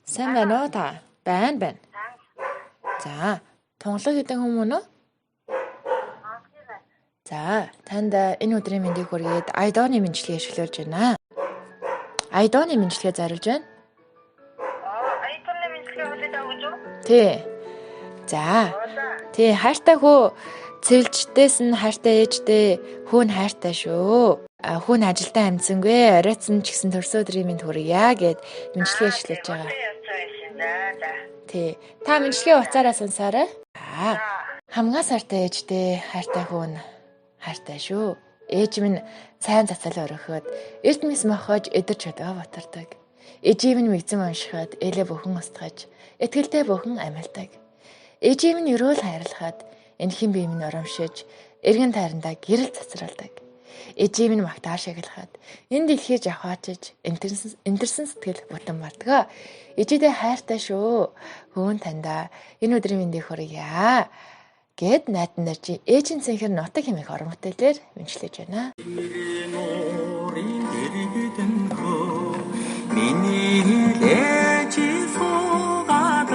Сайн байна уу та? Байна. За, тунгалаг хэдэн хүмүүн үү? За, танд энэ өдрийн мэндийг хүргээд Айдооны мэндчлэгээ эхлүүлж байна. Айдооны мэндчлэгээ зориулж байна. Айдооны мэндчлэгээ хүлээж авах гэж юу? Тий. За. Тий, хайртай хүү цэвэлжтэйс нь хайртай ээжтэй хүүн хайртай шүү. Хүүн ажилдаа амжсангүй, оройтсан ч гэсэн төрсөн өдрийн мэнд хүргье гэд мэндчлэгээ эхлүүлж байгаа. Тий. Та мэндчлэгээ уцаараа сонсоорой. Хамгаа сайртай ээжтэй хайртай хүүн хайртай шүү. Ээж минь сайн цацал өргөхөд, эрт мис мохож эдэрч өдөө батардаг. Ээжийн минь мэгзэн уншихад ээлээ бүхэн устгаж, итгэлтэй бүхэн амилдаг. Ээжийн минь өрөөл хайрлахад энэхэн бие минь урамшиж, эргэн тайрандаа гэрэл цацралдаг. Ээжийн минь магтаал шаглахад энэ дэлхийг жавхаачиж, энтерсэн сэтгэл бүтэн бардгаа. Ээжидээ хайртай шүү. Хүүн тандаа энэ өдрийн мэндийг хүргье. Гэд найдан нар чи ээжийн цэнхэр нутаг хэмээх орон бүтээлээр мэндчлэж байна. Миний ээж суугаад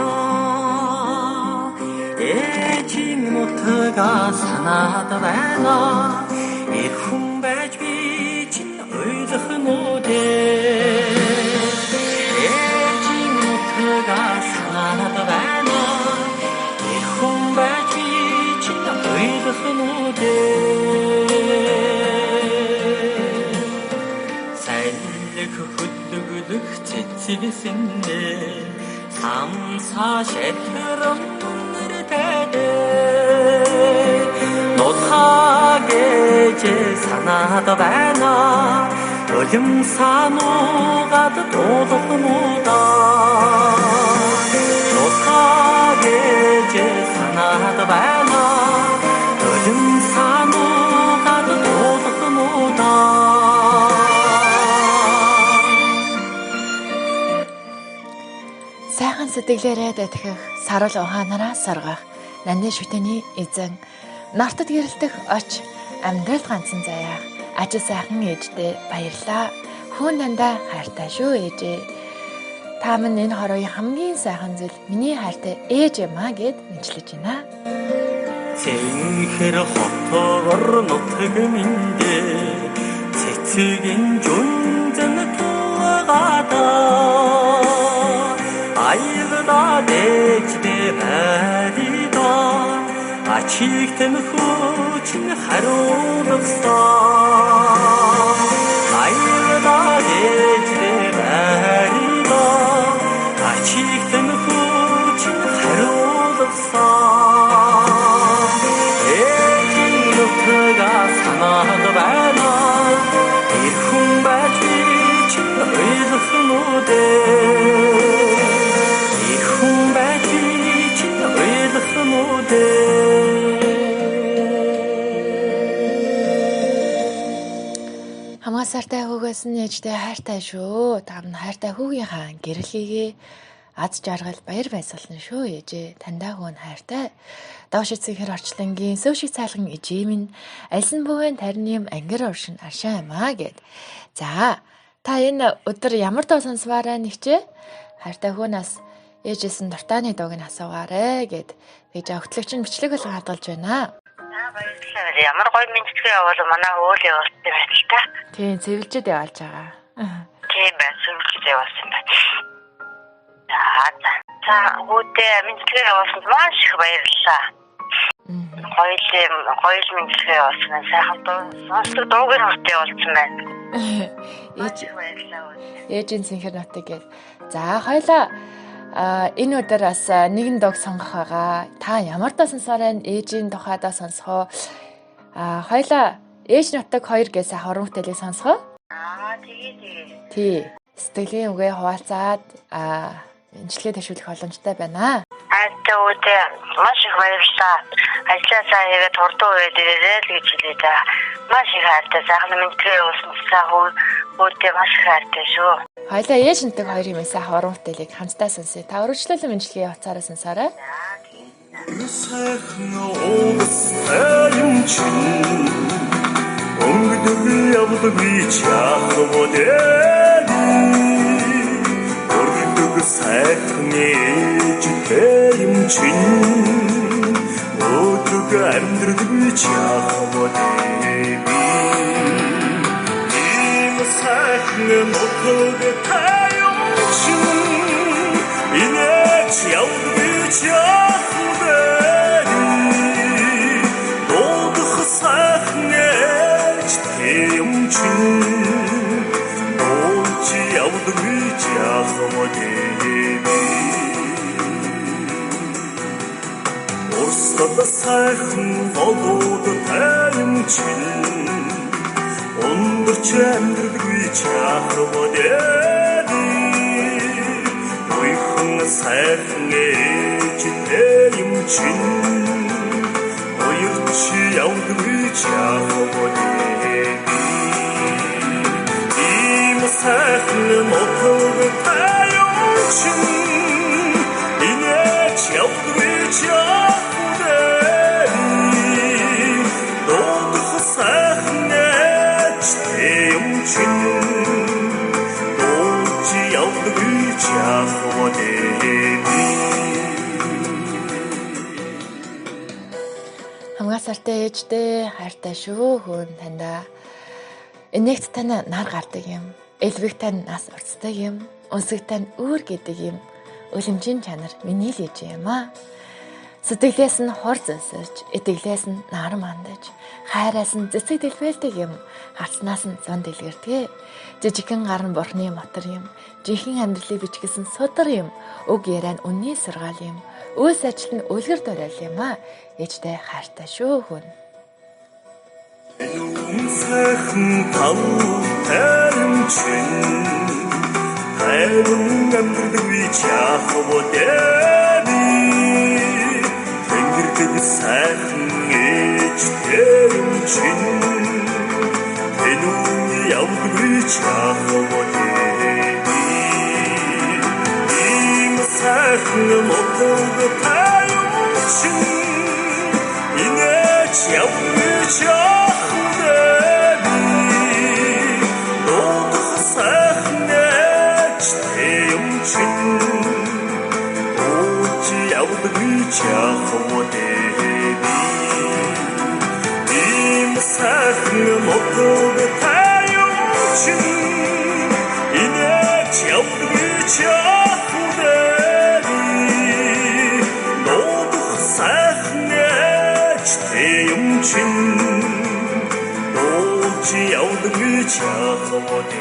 ээжийн нутгаа санаад байна. Их хүн байж би чинь ойлгох нь ээжийн нутгаа санаад байна. Их хүн байж би чинь ойлгох нь сайлх хөдлөглөх цэцэвсэндэ самсаа шэтгэрэн нэртэдэ нутагэж санаад байна. Ölüm сануугаад дуулах муудаа нутагэж санаад байна. Ölüm сануугаад дуулах муудаа. Сайхан сэтгэлээрээ дэтгэх, сарал ухаанаараа саргах, нандин шүтэний эзэн, нартад гэрэлтэх оч, амьдрал ганцхан заяах, ажил сайхан ээжтэй баярлаа. Хүүн дандаа хайртай шүү ээжээ. Та минь энэ хорой хамгийн сайхан зүйл миний хайртай ээж юм аа гэд мэдлэж байна. Цэнхэр хотоор нутаг миндэ цэцгийн жүнзэн тугаадаа Айгда дэждэ хайрда ачигтэн хүчин харуулсан Айгда дэждэ хайрда ачигтэн хүчин харуулсан ээжийн нутгаа санаад байна. Их хүн байж би чинь ойлгох нь Хамгаа сайртай хүүгээс нь ээжтэй хайртай шүү. Та минь хайртай хүүгийнхаа гэрэлхийгээ аз жаргал баяр баясгалан шүү ээжээ. Тандаа хүүн хайртай. Давшид цэнхэр орчлонгийн сөүшиг цайлган ээжээ минь альсан бүхэн тарниум ангир уршин аршаа юмаа гэд. За, та энэ өдөр ямар дуу сонсваараа нэгчээ? Хайртай хүүнээс ээжээс нь дуртааны дууг нь асуугаарэ гэд. Тэгж өгтлөгч нь бичлэг болго хадгалж байна. Баярлалаа. Ямар гоё мэндчлэгээ явуул манай өөл явуулсан байна л та. Тийм, цэвэлжэд яваалж байгаа. Тийм байна. Цэвэлжэд явуулсан байна. За, үүдээ мэндчлэгээ явуулсанд маш их баярлалаа. Гоё мэндчлэгээ явуулсан. Сайхан дуу сонсдог дууг нь хүртээ явуулсан байна. Ээжийн цэнхэр нутаг гээд. За, хоёлаа энэ өдөр бас нэгэн дог сонгох байгаа. Та ямар дуу сонсороо ээжийн тухайдаа сонсох уу? Хоёлаа ээж нутаг 2 гэсэн хорон бүтээлийг сонсох уу? Тэгээ. Тий. Сэтгэлийн үгээ хуваалцаад мэдлэгээ ташуулах боломжтой байна. Айдаа үүдээ маш их баярлалаа. Ажлаасаа хийгээд хурдан үед ирээрэй л гэж хэлээ да. Маш их хайртай. Сайхан мэдлэгээ явуулсан үүдээ маш их хайртай шүү. Хоёлаа ээж нутаг 2 хэмээн сайхан хорон бүтээлийг хамтдаа сонсъё. Та өргөжлөлөн мэдлэгээ явцаараа сонсоорой. Сайхан уустай юм чинь өнгөдөг явдаг би чаах модели сайхан ээжтэй юм чинь өдөг амьдралгүй чахмад ийм сайхан өдөг тайм чинь инээч явдгүй чахмад дуудах сайхан ээжтэй юм чинь явдгүй чахмад Урсгал сайхан болоод тайм чинь өндөрч амьдралгүй чахмад Уйхан сайхан ээжтэй юм чинь уйрч явдгүй чахмад сайхан мотог тайм чинь инээч явдгүй чахмад дуудах сайхан ээжтэй юм чинь дуудж явдгүй чахмад Хамгаалсартай ээжтэй хайртай шүү хөөн тандаа. Энэгт тань нар гардаг юм. Элвэг тань нас урцдаг юм. Өнсөг тань үүр гэдэг юм. Үлэмжийн чанар миний л ээж юм аа. Сэтгэлээс нь хор зөсөж, итгэлээс нь нар мандаж, хайраас нь цэцэг дэлбэлдэг юм. Харцнаас нь зон дэлгэрдэг. Жижигхэн гар нь бурхны мотор юм. Жинхэнэ амьдралыг бичгэсэн судар юм. Уг яриа нь үнний сургаал юм. Үйлс ажил нь үлгэр дөрөл юм аа. Ээжтэй хайртай шүү хүн. сайхан тав тайм чинь хайрын амьдралгүй чахмад тэнгэрдэг сайхан ээжтэй юм чинь энүүний явдгүй чахмад ийм сайхан мотог тайм чинь инээч явдгүй чахмад дуудах сайхан ээжтэй юм чинь дуудж явдгүй чахмад ийм сайхан мотог тайм чинь инээч явдгүй чахмад дуудах сайхан ээжтэй юм чинь дуулж явдгүй чахмад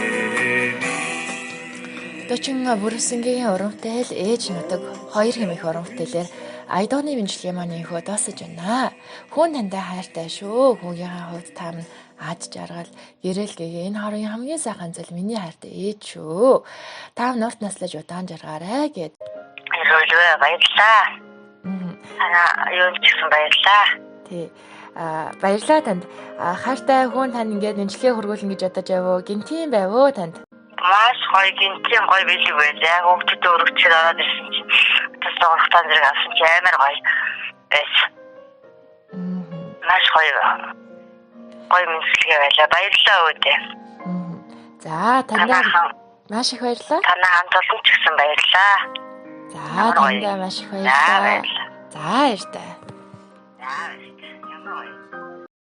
Дочин бүрсэнгийн урамтай л ээж нутаг хоёр хэмээх урамтайлэр айдооны бинжлэгийн маань хөө досож байна. Хүн тандаа хайртай шүү. Хүүгийнхээ хувьд та минь ад жаргал гэрэлгээ энэ хорын хамгийн сайхан зүйл миний хайртай ээж шүү. Та минь урт наслаж удаан жаргаарай гэд. Ирүүлвэ баярлаа. Юу ч гэсэн баярлаа. Тий. Баярлаа танд. Хайртай хүн тань ингээд бинжлэгээ хөргүүлнэ гэж бодож яваа. Гинтийн байв уу танд? Маш гоё гинтийн гоё билүү байлаа. Яг хүүхдүүд өргөчөд ороод ирсэн чинь бас урахтан зэрэг авсан чи амар гоё байсан. Маш гоё. Гоё мэдлэгээ байлаа. Баярлалаа үүдээ. За танаа маш их баярлалаа. Танаа хамт олон ч гэсэн баярлалаа. За танаа маш их баярлалаа. За баярлалаа. За.